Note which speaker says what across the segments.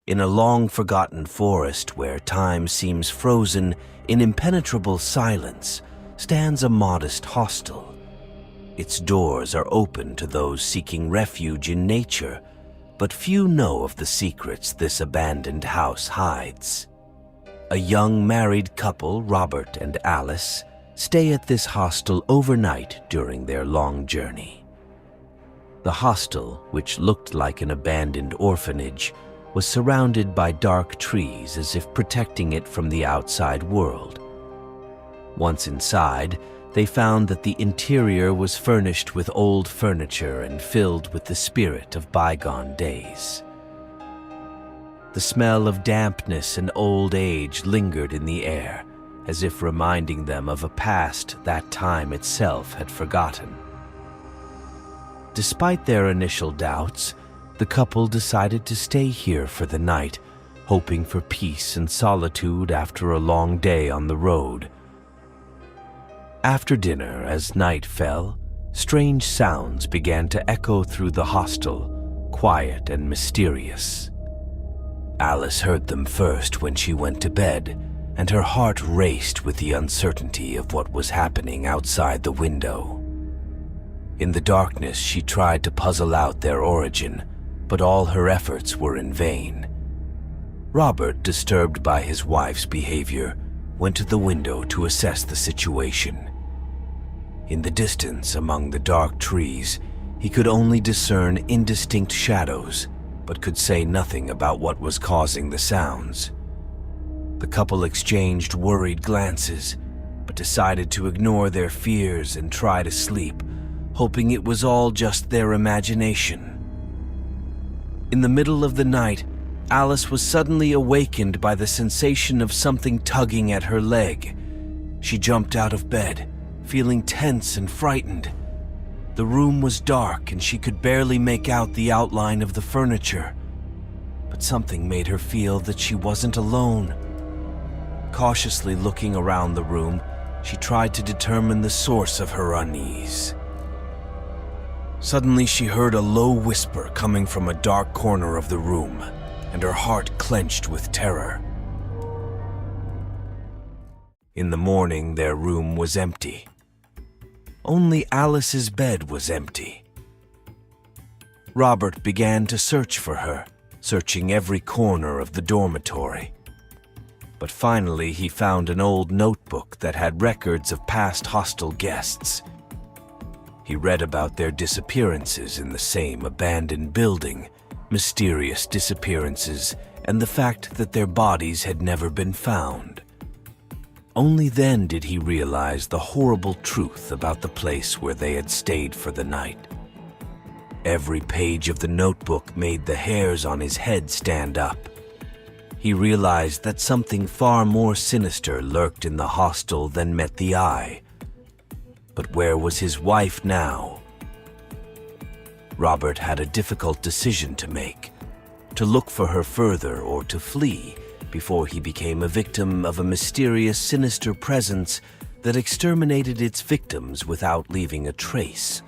Speaker 1: In a long-forgotten forest where time seems frozen in impenetrable silence, stands a modest hostel. Its doors are open to those seeking refuge in nature, but few know of the secrets this abandoned house hides. A young married couple, Robert and Alice, stay at this hostel overnight during their long journey. The hostel, which looked like an abandoned orphanage, was surrounded by dark trees as if protecting it from the outside world. Once inside, they found that the interior was furnished with old furniture and filled with the spirit of bygone days. The smell of dampness and old age lingered in the air, as if reminding them of a past that time itself had forgotten. Despite their initial doubts, the couple decided to stay here for the night, hoping for peace and solitude after a long day on the road. After dinner, as night fell, strange sounds began to echo through the hostel, quiet and mysterious. Alice heard them first when she went to bed, and her heart raced with the uncertainty of what was happening outside the window. In the darkness, she tried to puzzle out their origin, but all her efforts were in vain. Robert, disturbed by his wife's behavior, went to the window to assess the situation. In the distance, among the dark trees, he could only discern indistinct shadows, but could say nothing about what was causing the sounds. The couple exchanged worried glances, but decided to ignore their fears and try to sleep, hoping it was all just their imagination. In the middle of the night, Alice was suddenly awakened by the sensation of something tugging at her leg. She jumped out of bed, feeling tense and frightened. The room was dark and she could barely make out the outline of the furniture, but something made her feel that she wasn't alone. Cautiously looking around the room, she tried to determine the source of her unease. Suddenly, she heard a low whisper coming from a dark corner of the room, and her heart clenched with terror. In the morning, their room was empty. Only Alice's bed was empty. Robert began to search for her, searching every corner of the dormitory. But finally, he found an old notebook that had records of past hostel guests. He read about their disappearances in the same abandoned building, mysterious disappearances, and the fact that their bodies had never been found. Only then did he realize the horrible truth about the place where they had stayed for the night. Every page of the notebook made the hairs on his head stand up. He realized that something far more sinister lurked in the hostel than met the eye. But where was his wife now? Robert had a difficult decision to make: to look for her further or to flee before he became a victim of a mysterious, sinister presence that exterminated its victims without leaving a trace.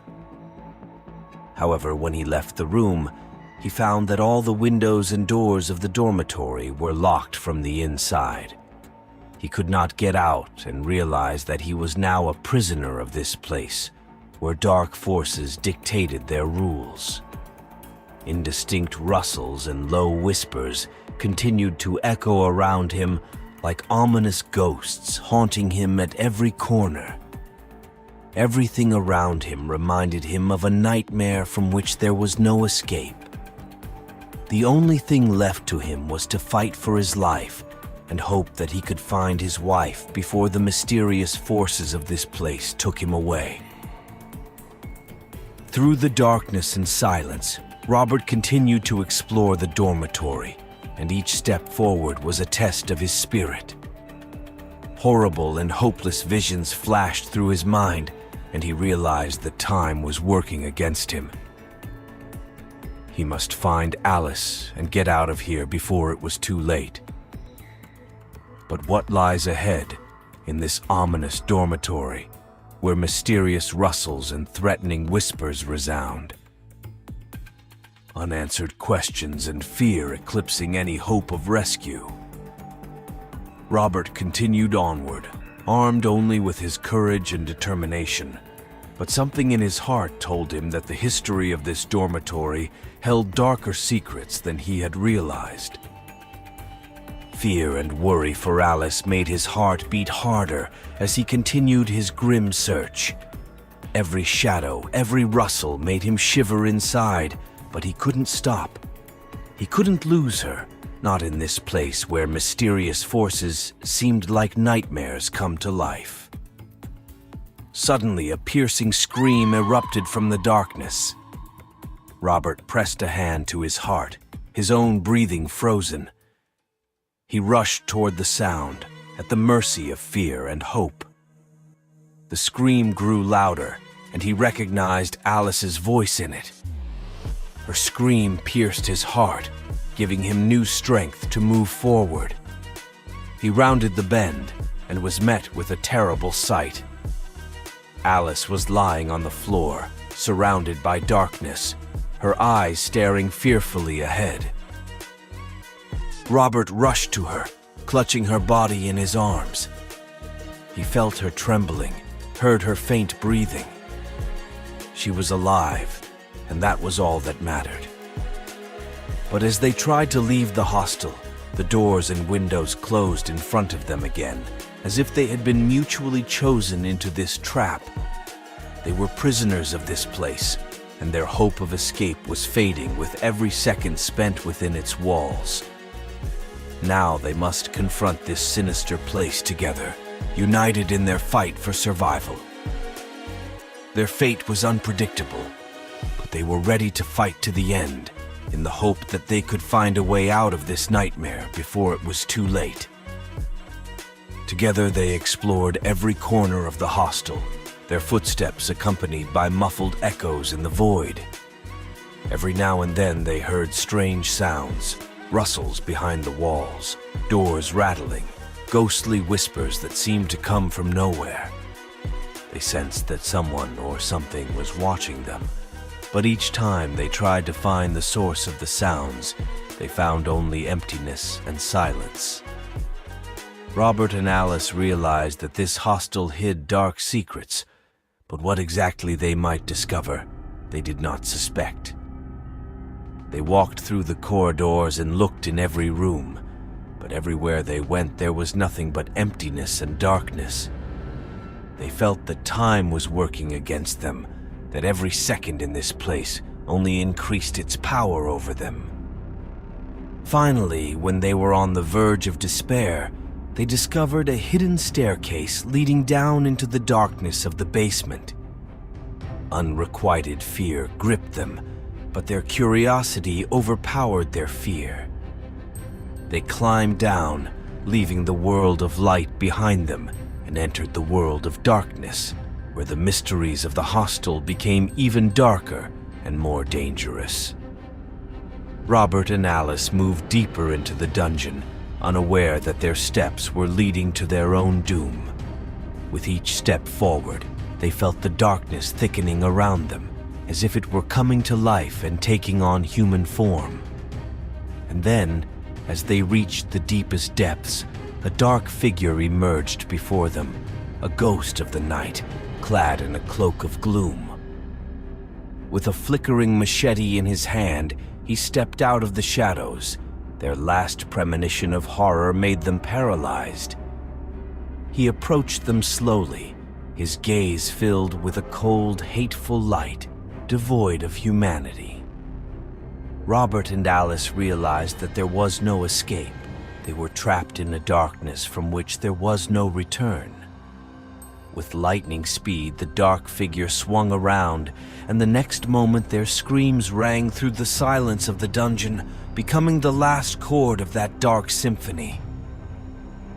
Speaker 1: However, when he left the room, he found that all the windows and doors of the dormitory were locked from the inside. He could not get out and realized that he was now a prisoner of this place, where dark forces dictated their rules. Indistinct rustles and low whispers continued to echo around him like ominous ghosts haunting him at every corner. Everything around him reminded him of a nightmare from which there was no escape. The only thing left to him was to fight for his life and hope that he could find his wife before the mysterious forces of this place took him away. Through the darkness and silence, Robert continued to explore the dormitory, and each step forward was a test of his spirit. Horrible and hopeless visions flashed through his mind, and he realized that time was working against him. He must find Alice and get out of here before it was too late. But what lies ahead in this ominous dormitory, where mysterious rustles and threatening whispers resound? unanswered questions and fear eclipsing any hope of rescue. Robert continued onward, armed only with his courage and determination. But something in his heart told him that the history of this dormitory held darker secrets than he had realized. Fear and worry for Alice made his heart beat harder as he continued his grim search. Every shadow, every rustle made him shiver inside, but he couldn't stop. He couldn't lose her, not in this place where mysterious forces seemed like nightmares come to life. Suddenly, a piercing scream erupted from the darkness. Robert pressed a hand to his heart, his own breathing frozen. He rushed toward the sound, at the mercy of fear and hope. The scream grew louder, and he recognized Alice's voice in it. Her scream pierced his heart, giving him new strength to move forward. He rounded the bend and was met with a terrible sight. Alice was lying on the floor, surrounded by darkness, her eyes staring fearfully ahead. Robert rushed to her, clutching her body in his arms. He felt her trembling, heard her faint breathing. She was alive, and that was all that mattered. But as they tried to leave the hostel, the doors and windows closed in front of them again, as if they had been mutually chosen into this trap. They were prisoners of this place, and their hope of escape was fading with every second spent within its walls. Now they must confront this sinister place together, united in their fight for survival. Their fate was unpredictable, but they were ready to fight to the end, in the hope that they could find a way out of this nightmare before it was too late. Together they explored every corner of the hostel, their footsteps accompanied by muffled echoes in the void. Every now and then they heard strange sounds, rustles behind the walls, doors rattling, ghostly whispers that seemed to come from nowhere. They sensed that someone or something was watching them, but each time they tried to find the source of the sounds, they found only emptiness and silence. Robert and Alice realized that this hostel hid dark secrets, but what exactly they might discover, they did not suspect. They walked through the corridors and looked in every room, but everywhere they went there was nothing but emptiness and darkness. They felt that time was working against them, that every second in this place only increased its power over them. Finally, when they were on the verge of despair, they discovered a hidden staircase leading down into the darkness of the basement. Unrequited fear gripped them, but their curiosity overpowered their fear. They climbed down, leaving the world of light behind them, and entered the world of darkness, where the mysteries of the hostel became even darker and more dangerous. Robert and Alice moved deeper into the dungeon, unaware that their steps were leading to their own doom. With each step forward, they felt the darkness thickening around them, as if it were coming to life and taking on human form. And then, as they reached the deepest depths, a dark figure emerged before them, a ghost of the night, clad in a cloak of gloom. With a flickering machete in his hand, he stepped out of the shadows. Their last premonition of horror made them paralyzed. He approached them slowly, his gaze filled with a cold, hateful light, devoid of humanity. Robert and Alice realized that there was no escape. They were trapped in a darkness from which there was no return. With lightning speed, the dark figure swung around, and the next moment their screams rang through the silence of the dungeon, becoming the last chord of that dark symphony.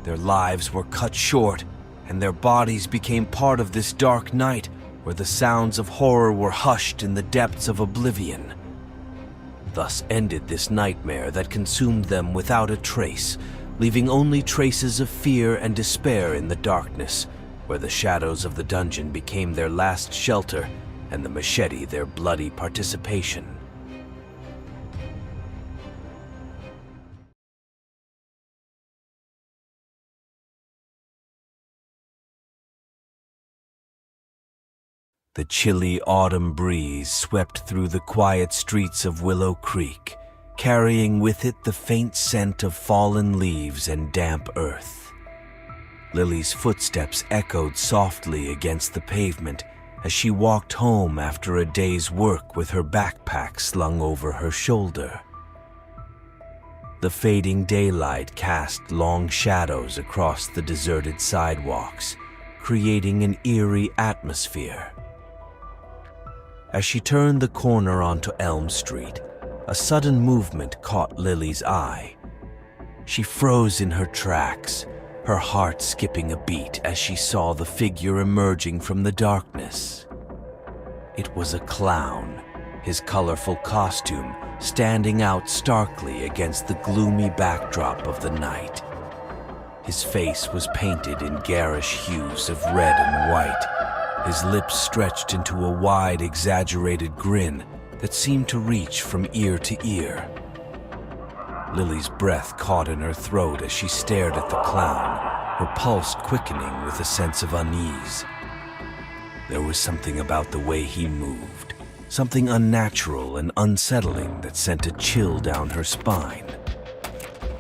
Speaker 1: Their lives were cut short, and their bodies became part of this dark night, where the sounds of horror were hushed in the depths of oblivion. Thus ended this nightmare that consumed them without a trace, leaving only traces of fear and despair in the darkness, where the shadows of the dungeon became their last shelter and the machete their bloody participation. The chilly autumn breeze swept through the quiet streets of Willow Creek, carrying with it the faint scent of fallen leaves and damp earth. Lily's footsteps echoed softly against the pavement as she walked home after a day's work with her backpack slung over her shoulder. The fading daylight cast long shadows across the deserted sidewalks, creating an eerie atmosphere. As she turned the corner onto Elm Street, a sudden movement caught Lily's eye. She froze in her tracks, her heart skipping a beat as she saw the figure emerging from the darkness. It was a clown, his colorful costume standing out starkly against the gloomy backdrop of the night. His face was painted in garish hues of red and white, his lips stretched into a wide, exaggerated grin that seemed to reach from ear to ear. Lily's breath caught in her throat as she stared at the clown, her pulse quickening with a sense of unease. There was something about the way he moved, something unnatural and unsettling that sent a chill down her spine.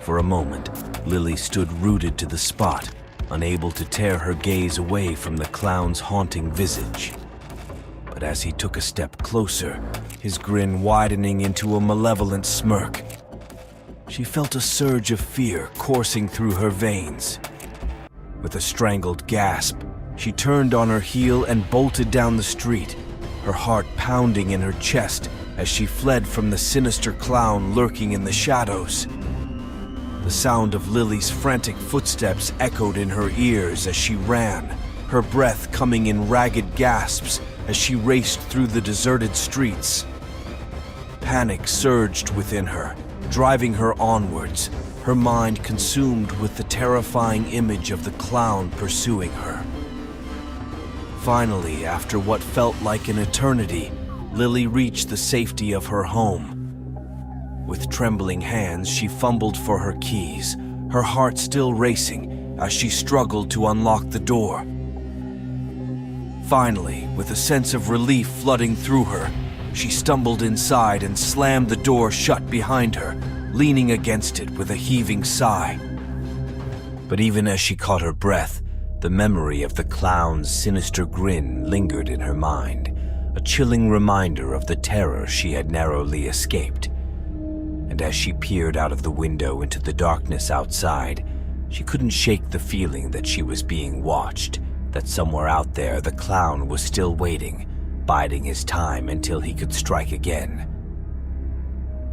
Speaker 1: For a moment, Lily stood rooted to the spot, unable to tear her gaze away from the clown's haunting visage. But as he took a step closer, his grin widening into a malevolent smirk, she felt a surge of fear coursing through her veins. With a strangled gasp, she turned on her heel and bolted down the street, her heart pounding in her chest as she fled from the sinister clown lurking in the shadows. The sound of Lily's frantic footsteps echoed in her ears as she ran, her breath coming in ragged gasps as she raced through the deserted streets. Panic surged within her, driving her onwards, her mind consumed with the terrifying image of the clown pursuing her. Finally, after what felt like an eternity, Lily reached the safety of her home. With trembling hands, she fumbled for her keys, her heart still racing as she struggled to unlock the door. Finally, with a sense of relief flooding through her, she stumbled inside and slammed the door shut behind her, leaning against it with a heaving sigh. But even as she caught her breath, the memory of the clown's sinister grin lingered in her mind, a chilling reminder of the terror she had narrowly escaped. And as she peered out of the window into the darkness outside, she couldn't shake the feeling that she was being watched, that somewhere out there the clown was still waiting, biding his time until he could strike again.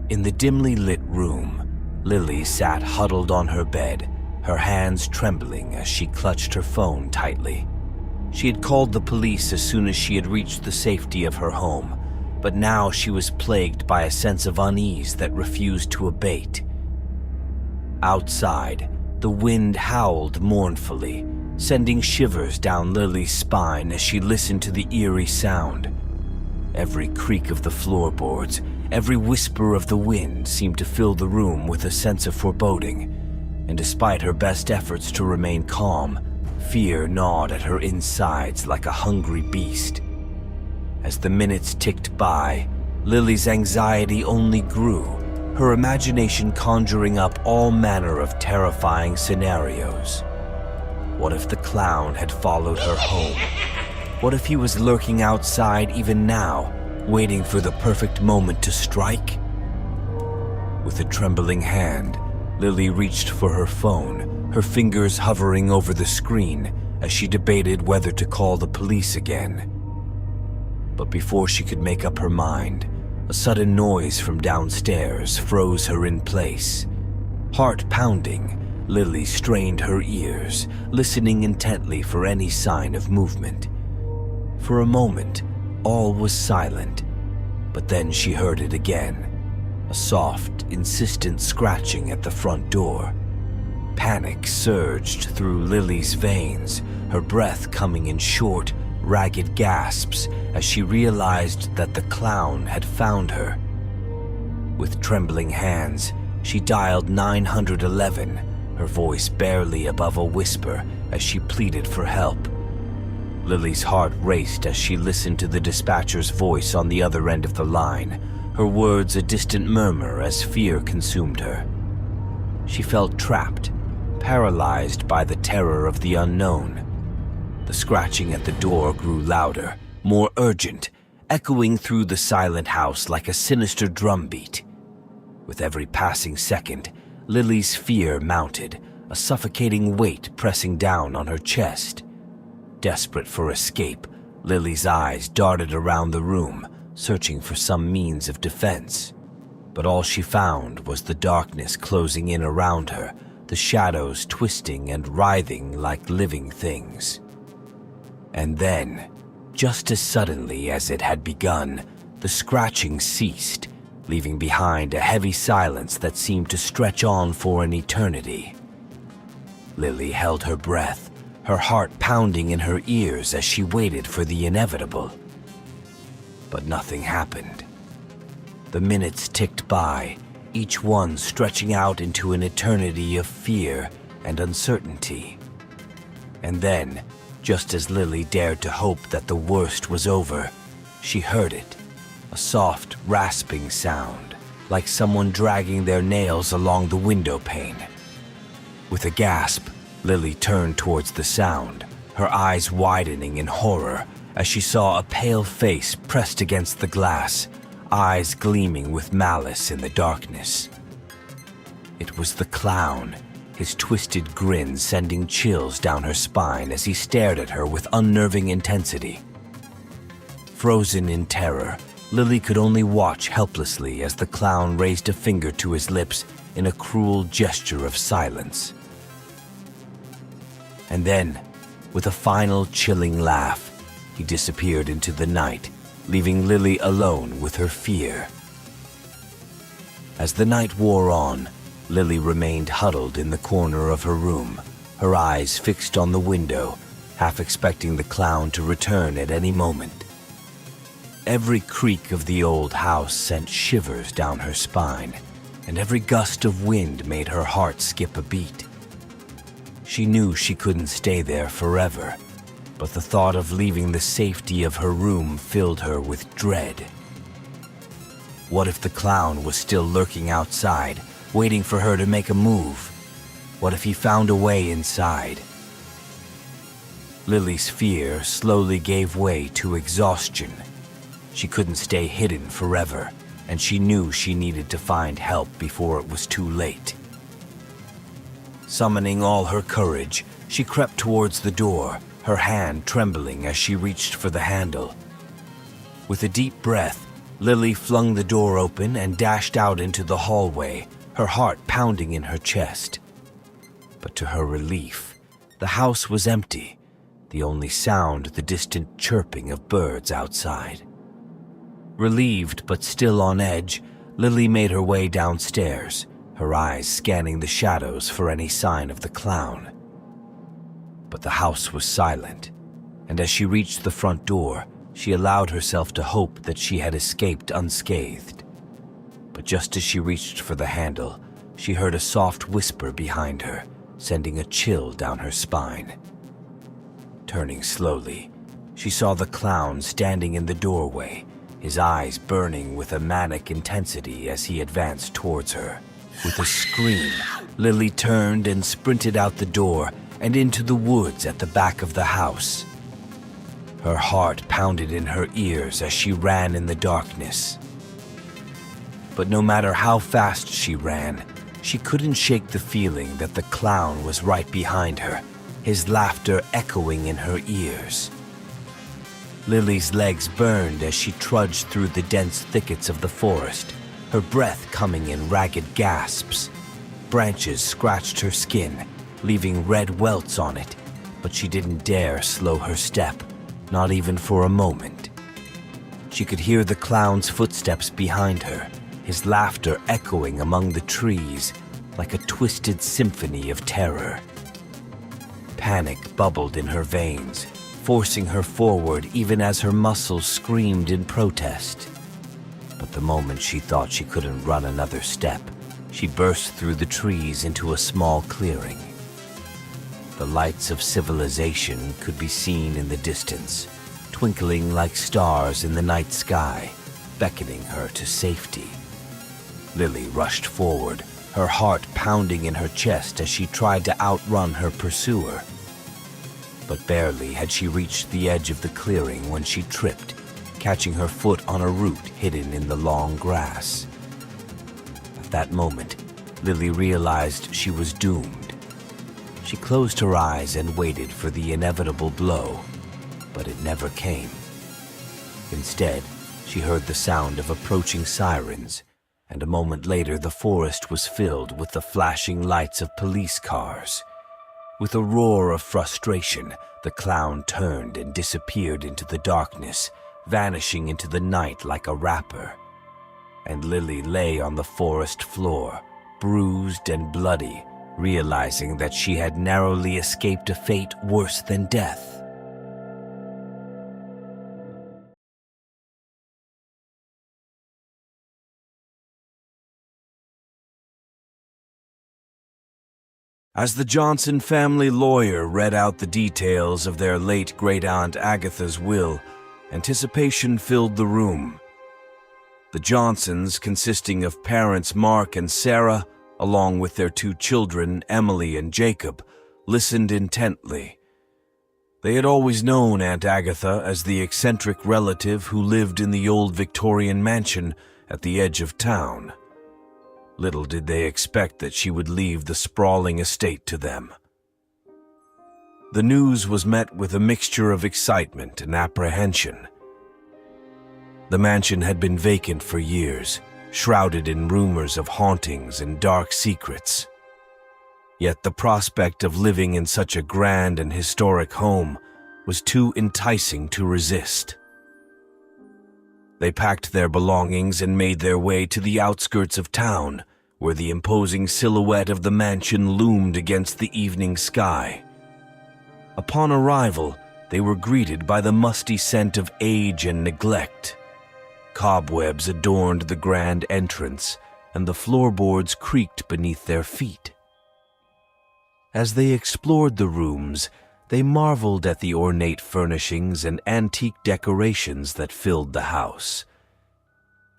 Speaker 1: In the dimly lit room, Lily sat huddled on her bed, her hands trembling as she clutched her phone tightly. She had called the police as soon as she had reached the safety of her home, but now she was plagued by a sense of unease that refused to abate. Outside, the wind howled mournfully, sending shivers down Lily's spine as she listened to the eerie sound. Every creak of the floorboards, every whisper of the wind seemed to fill the room with a sense of foreboding, and despite her best efforts to remain calm, fear gnawed at her insides like a hungry beast. As the minutes ticked by, Lily's anxiety only grew, her imagination conjuring up all manner of terrifying scenarios. What if the clown had followed her home? What if he was lurking outside even now, waiting for the perfect moment to strike? With a trembling hand, Lily reached for her phone, her fingers hovering over the screen as she debated whether to call the police again. But before she could make up her mind, a sudden noise from downstairs froze her in place. Heart pounding, Lily strained her ears, listening intently for any sign of movement. For a moment, all was silent, but then she heard it again, a soft, insistent scratching at the front door. Panic surged through Lily's veins, her breath coming in short, ragged gasps as she realized that the clown had found her. With trembling hands, she dialed 911, her voice barely above a whisper as she pleaded for help. Lily's heart raced as she listened to the dispatcher's voice on the other end of the line, her words a distant murmur as fear consumed her. She felt trapped, paralyzed by the terror of the unknown. The scratching at the door grew louder, more urgent, echoing through the silent house like a sinister drumbeat. With every passing second, Lily's fear mounted, a suffocating weight pressing down on her chest. Desperate for escape, Lily's eyes darted around the room, searching for some means of defense. But all she found was the darkness closing in around her, the shadows twisting and writhing like living things. And then, just as suddenly as it had begun, the scratching ceased, leaving behind a heavy silence that seemed to stretch on for an eternity. Lily held her breath, her heart pounding in her ears as she waited for the inevitable. But nothing happened. The minutes ticked by, each one stretching out into an eternity of fear and uncertainty. And then, just as Lily dared to hope that the worst was over, she heard it, a soft, rasping sound, like someone dragging their nails along the window pane. With a gasp, Lily turned towards the sound, her eyes widening in horror as she saw a pale face pressed against the glass, eyes gleaming with malice in the darkness. It was the clown, his twisted grin sending chills down her spine as he stared at her with unnerving intensity. Frozen in terror, Lily could only watch helplessly as the clown raised a finger to his lips in a cruel gesture of silence. And then, with a final chilling laugh, he disappeared into the night, leaving Lily alone with her fear. As the night wore on, Lily remained huddled in the corner of her room, her eyes fixed on the window, half expecting the clown to return at any moment. Every creak of the old house sent shivers down her spine, and every gust of wind made her heart skip a beat. She knew she couldn't stay there forever, but the thought of leaving the safety of her room filled her with dread. What if the clown was still lurking outside, waiting for her to make a move? What if he found a way inside? Lily's fear slowly gave way to exhaustion. She couldn't stay hidden forever, and she knew she needed to find help before it was too late. Summoning all her courage, she crept towards the door, her hand trembling as she reached for the handle. With a deep breath, Lily flung the door open and dashed out into the hallway, her heart pounding in her chest. But to her relief, the house was empty, the only sound the distant chirping of birds outside. Relieved but still on edge, Lily made her way downstairs, her eyes scanning the shadows for any sign of the clown. But the house was silent, and as she reached the front door, she allowed herself to hope that she had escaped unscathed. But just as she reached for the handle, she heard a soft whisper behind her, sending a chill down her spine. Turning slowly, she saw the clown standing in the doorway, his eyes burning with a manic intensity as he advanced towards her. With a scream, Lily turned and sprinted out the door and into the woods at the back of the house. Her heart pounded in her ears as she ran in the darkness. But no matter how fast she ran, she couldn't shake the feeling that the clown was right behind her, his laughter echoing in her ears. Lily's legs burned as she trudged through the dense thickets of the forest, her breath coming in ragged gasps. Branches scratched her skin, leaving red welts on it, but she didn't dare slow her step, not even for a moment. She could hear the clown's footsteps behind her, his laughter echoing among the trees like a twisted symphony of terror. Panic bubbled in her veins, forcing her forward even as her muscles screamed in protest. But the moment she thought she couldn't run another step, she burst through the trees into a small clearing. The lights of civilization could be seen in the distance, twinkling like stars in the night sky, beckoning her to safety. Lily rushed forward, her heart pounding in her chest as she tried to outrun her pursuer. But barely had she reached the edge of the clearing when she tripped, catching her foot on a root hidden in the long grass. At that moment, Lily realized she was doomed. She closed her eyes and waited for the inevitable blow, but it never came. Instead, she heard the sound of approaching sirens, and a moment later the forest was filled with the flashing lights of police cars. With a roar of frustration, the clown turned and disappeared into the darkness, vanishing into the night like a rapper. And Lily lay on the forest floor, bruised and bloody, realizing that she had narrowly escaped a fate worse than death. As the Johnson family lawyer read out the details of their late great-aunt Agatha's will, anticipation filled the room. The Johnsons, consisting of parents Mark and Sarah, along with their two children, Emily and Jacob, listened intently. They had always known Aunt Agatha as the eccentric relative who lived in the old Victorian mansion at the edge of town. Little did they expect that she would leave the sprawling estate to them. The news was met with a mixture of excitement and apprehension. The mansion had been vacant for years, shrouded in rumors of hauntings and dark secrets. Yet the prospect of living in such a grand and historic home was too enticing to resist. They packed their belongings and made their way to the outskirts of town, where the imposing silhouette of the mansion loomed against the evening sky. Upon arrival, they were greeted by the musty scent of age and neglect. Cobwebs adorned the grand entrance, and the floorboards creaked beneath their feet. As they explored the rooms, they marveled at the ornate furnishings and antique decorations that filled the house.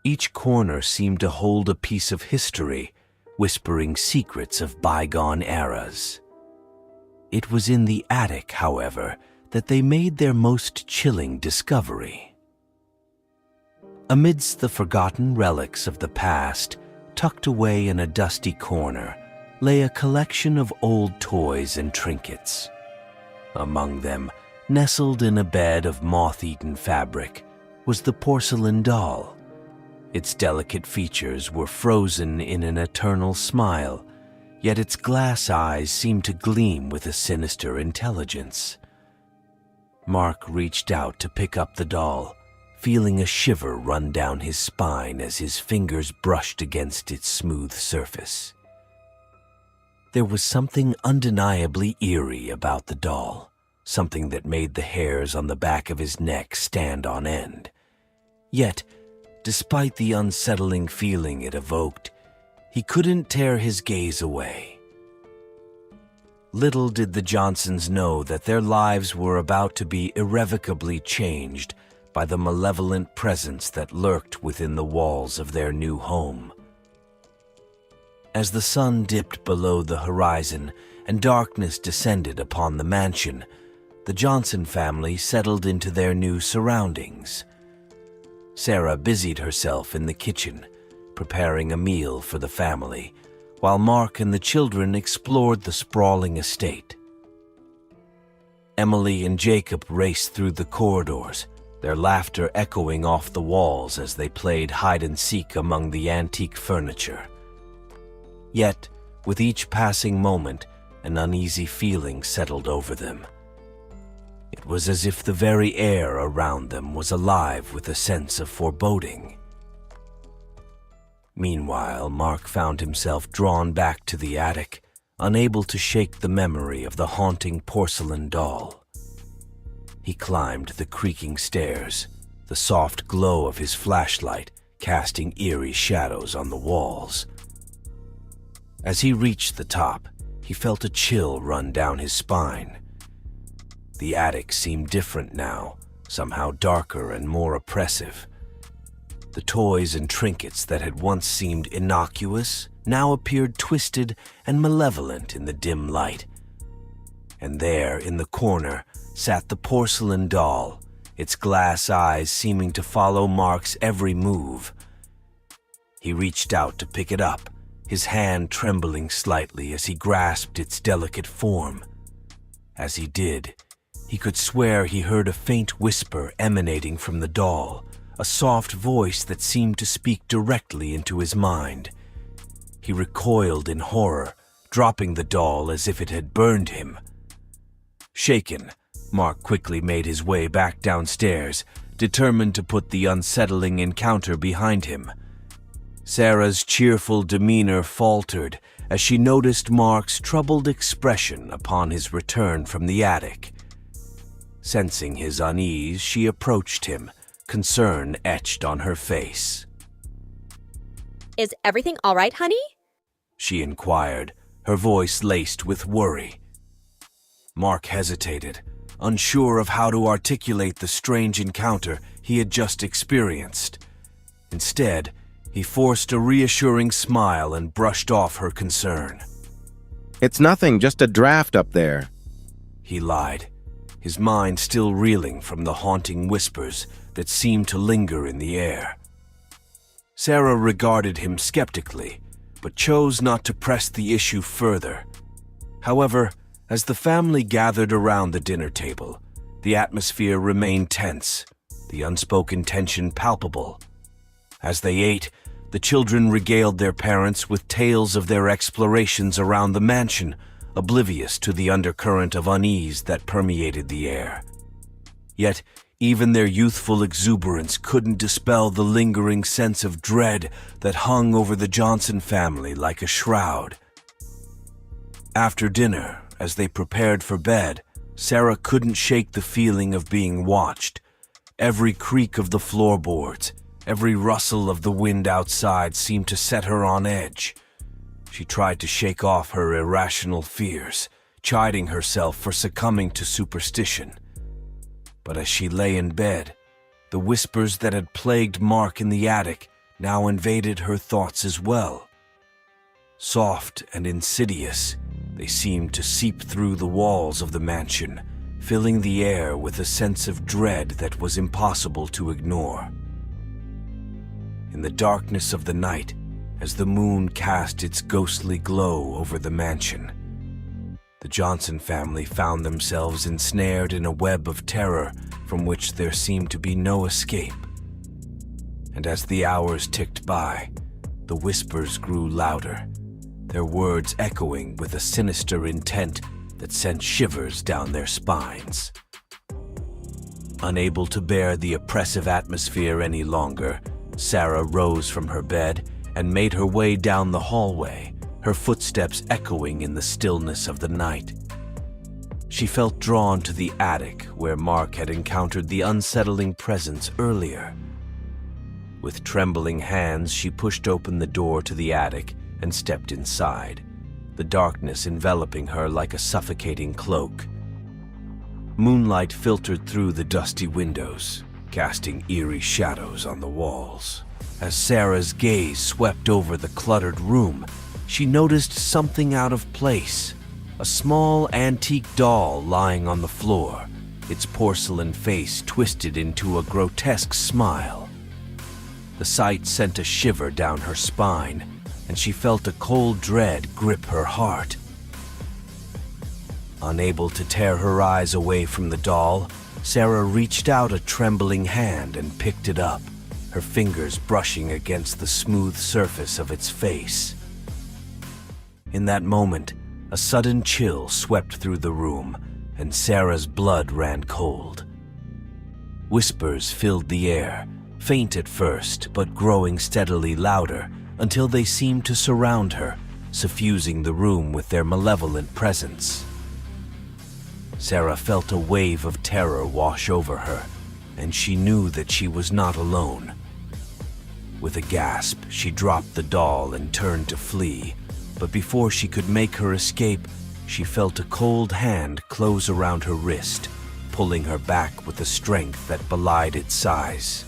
Speaker 1: Each corner seemed to hold a piece of history, whispering secrets of bygone eras. It was in the attic, however, that they made their most chilling discovery. Amidst the forgotten relics of the past, tucked away in a dusty corner, lay a collection of old toys and trinkets. Among them, nestled in a bed of moth-eaten fabric, was the porcelain doll. Its delicate features were frozen in an eternal smile, yet its glass eyes seemed to gleam with a sinister intelligence. Mark reached out to pick up the doll, feeling a shiver run down his spine as his fingers brushed against its smooth surface. There was something undeniably eerie about the doll, something that made the hairs on the back of his neck stand on end. Yet, despite the unsettling feeling it evoked, he couldn't tear his gaze away. Little did the Johnsons know that their lives were about to be irrevocably changed by the malevolent presence that lurked within the walls of their new home. As the sun dipped below the horizon and darkness descended upon the mansion, the Johnson family settled into their new surroundings. Sarah busied herself in the kitchen, preparing a meal for the family, while Mark and the children explored the sprawling estate. Emily and Jacob raced through the corridors, their laughter echoing off the walls as they played hide-and-seek among the antique furniture. Yet, with each passing moment, an uneasy feeling settled over them. It was as if the very air around them was alive with a sense of foreboding. Meanwhile, Mark found himself drawn back to the attic, unable to shake the memory of the haunting porcelain doll. He climbed the creaking stairs, the soft glow of his flashlight casting eerie shadows on the walls. As he reached the top, he he felt a chill run down his spine. The attic seemed different now, somehow darker and more oppressive. The toys and trinkets that had once seemed innocuous now appeared twisted and malevolent in the dim light. And there, in the corner, sat the porcelain doll, its glass eyes seeming to follow Mark's every move. He reached out to pick it up, his hand trembling slightly as he grasped its delicate form. As he did, he could swear he heard a faint whisper emanating from the doll, a soft voice that seemed to speak directly into his mind. He recoiled in horror, dropping the doll as if it had burned him. Shaken, Mark quickly made his way back downstairs, determined to put the unsettling encounter behind him. Sarah's cheerful demeanor faltered as she noticed Mark's troubled expression upon his return from the attic. Sensing his unease, she approached him, concern etched on her face.
Speaker 2: "Is everything all right, honey?"
Speaker 1: she inquired, her voice laced with worry. Mark hesitated, unsure of how to articulate the strange encounter he had just experienced. Instead, he forced a reassuring smile and brushed off her concern.
Speaker 3: "It's nothing, just a draft up there,"
Speaker 1: he lied, his mind still reeling from the haunting whispers that seemed to linger in the air. Sarah regarded him skeptically, but chose not to press the issue further. However, as the family gathered around the dinner table, the atmosphere remained tense, the unspoken tension palpable. As they ate, the children regaled their parents with tales of their explorations around the mansion, oblivious to the undercurrent of unease that permeated the air. Yet, even their youthful exuberance couldn't dispel the lingering sense of dread that hung over the Johnson family like a shroud. After dinner, as they prepared for bed, Sarah couldn't shake the feeling of being watched. Every creak of the floorboards, every rustle of the wind outside seemed to set her on edge. She tried to shake off her irrational fears, chiding herself for succumbing to superstition. But as she lay in bed, the whispers that had plagued Mark in the attic now invaded her thoughts as well. Soft and insidious, they seemed to seep through the walls of the mansion, filling the air with a sense of dread that was impossible to ignore. In the darkness of the night, as the moon cast its ghostly glow over the mansion, the Johnson family found themselves ensnared in a web of terror from which there seemed to be no escape. And as the hours ticked by, the whispers grew louder, their words echoing with a sinister intent that sent shivers down their spines. Unable to bear the oppressive atmosphere any longer, Sarah rose from her bed and made her way down the hallway, her footsteps echoing in the stillness of the night. She felt drawn to the attic where Mark had encountered the unsettling presence earlier. With trembling hands, she pushed open the door to the attic and stepped inside, the darkness enveloping her like a suffocating cloak. Moonlight filtered through the dusty windows, casting eerie shadows on the walls. As Sarah's gaze swept over the cluttered room, she noticed something out of place. A small antique doll lying on the floor, its porcelain face twisted into a grotesque smile. The sight sent a shiver down her spine, and she felt a cold dread grip her heart. Unable to tear her eyes away from the doll, Sarah reached out a trembling hand and picked it up, her fingers brushing against the smooth surface of its face. In that moment, a sudden chill swept through the room, and Sarah's blood ran cold. Whispers filled the air, faint at first, but growing steadily louder, until they seemed to surround her, suffusing the room with their malevolent presence. Sarah felt a wave of terror wash over her, and she knew that she was not alone. With a gasp, she dropped the doll and turned to flee, but before she could make her escape, she felt a cold hand close around her wrist, pulling her back with a strength that belied its size.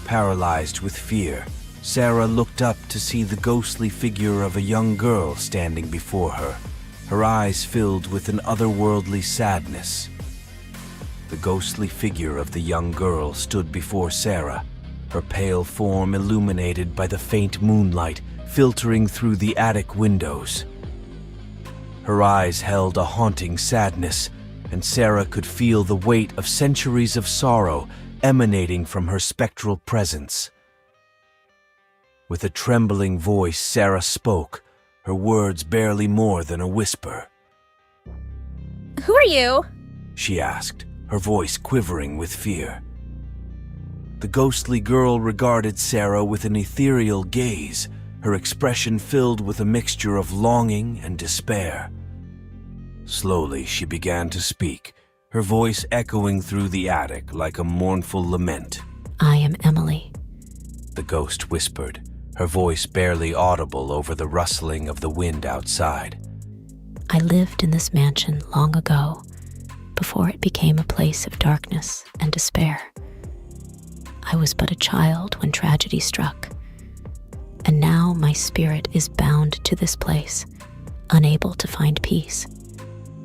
Speaker 1: Paralyzed with fear, Sarah looked up to see the ghostly figure of a young girl standing before her, her eyes filled with an otherworldly sadness. The ghostly figure of the young girl stood before Sarah, her pale form illuminated by the faint moonlight filtering through the attic windows. Her eyes held a haunting sadness, and Sarah could feel the weight of centuries of sorrow emanating from her spectral presence. With a trembling voice, Sarah spoke, her words barely more than a whisper.
Speaker 2: Who are you?
Speaker 1: She asked, her voice quivering with fear. The ghostly girl regarded Sarah with an ethereal gaze, her expression filled with a mixture of longing and despair. Slowly, she began to speak, her voice echoing through the attic like a mournful lament.
Speaker 4: I am Emily,
Speaker 1: The ghost whispered, her voice barely audible over the rustling of the wind outside.
Speaker 4: I lived in this mansion long ago, before it became a place of darkness and despair. I was but a child when tragedy struck, and now my spirit is bound to this place, unable to find peace.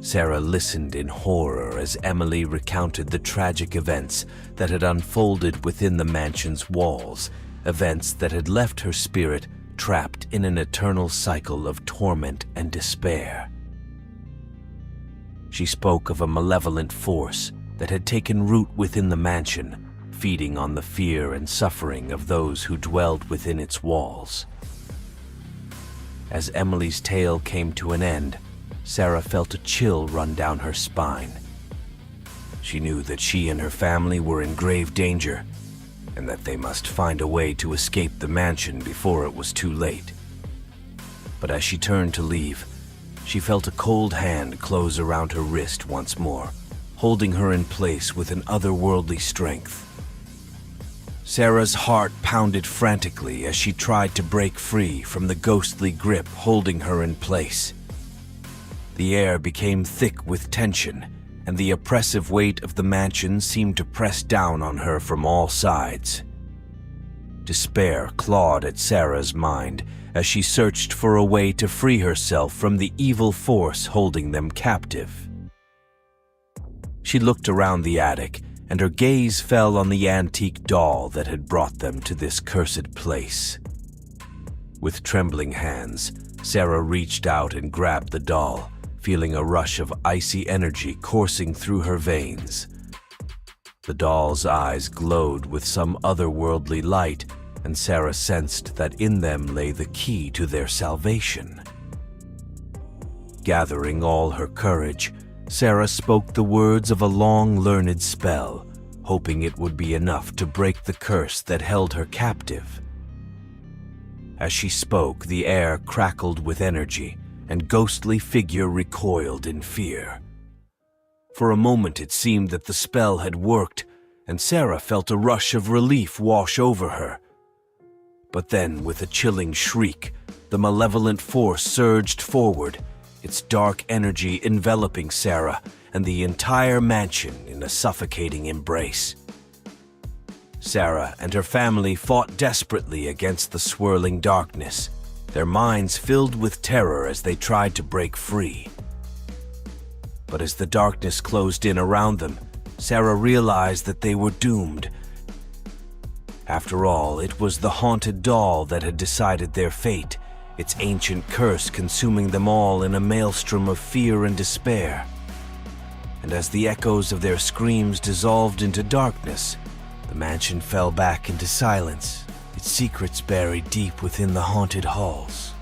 Speaker 1: Sarah listened in horror as Emily recounted the tragic events that had unfolded within the mansion's walls, events that had left her spirit trapped in an eternal cycle of torment and despair. She spoke of a malevolent force that had taken root within the mansion, feeding on the fear and suffering of those who dwelled within its walls. As Emily's tale came to an end, Sarah felt a chill run down her spine. She knew that she and her family were in grave danger, and that they must find a way to escape the mansion before it was too late. But as she turned to leave, she felt a cold hand close around her wrist once more, holding her in place with an otherworldly strength. Sarah's heart pounded frantically as she tried to break free from the ghostly grip holding her in place. The air became thick with tension, and the oppressive weight of the mansion seemed to press down on her from all sides. Despair clawed at Sarah's mind as she searched for a way to free herself from the evil force holding them captive. She looked around the attic, and her gaze fell on the antique doll that had brought them to this cursed place. With trembling hands, Sarah reached out and grabbed the doll, feeling a rush of icy energy coursing through her veins. The doll's eyes glowed with some otherworldly light, and Sarah sensed that in them lay the key to their salvation. Gathering all her courage, Sarah spoke the words of a long-learned spell, hoping it would be enough to break the curse that held her captive. As she spoke, the air crackled with energy, and ghostly figure recoiled in fear. For a moment it seemed that the spell had worked, and Sarah felt a rush of relief wash over her. But then, with a chilling shriek, the malevolent force surged forward, its dark energy enveloping Sarah and the entire mansion in a suffocating embrace. Sarah and her family fought desperately against the swirling darkness, their minds filled with terror as they tried to break free. But as the darkness closed in around them, Sarah realized that they were doomed. After all, it was the haunted doll that had decided their fate, its ancient curse consuming them all in a maelstrom of fear and despair. And as the echoes of their screams dissolved into darkness, the mansion fell back into silence, its secrets buried deep within the haunted halls.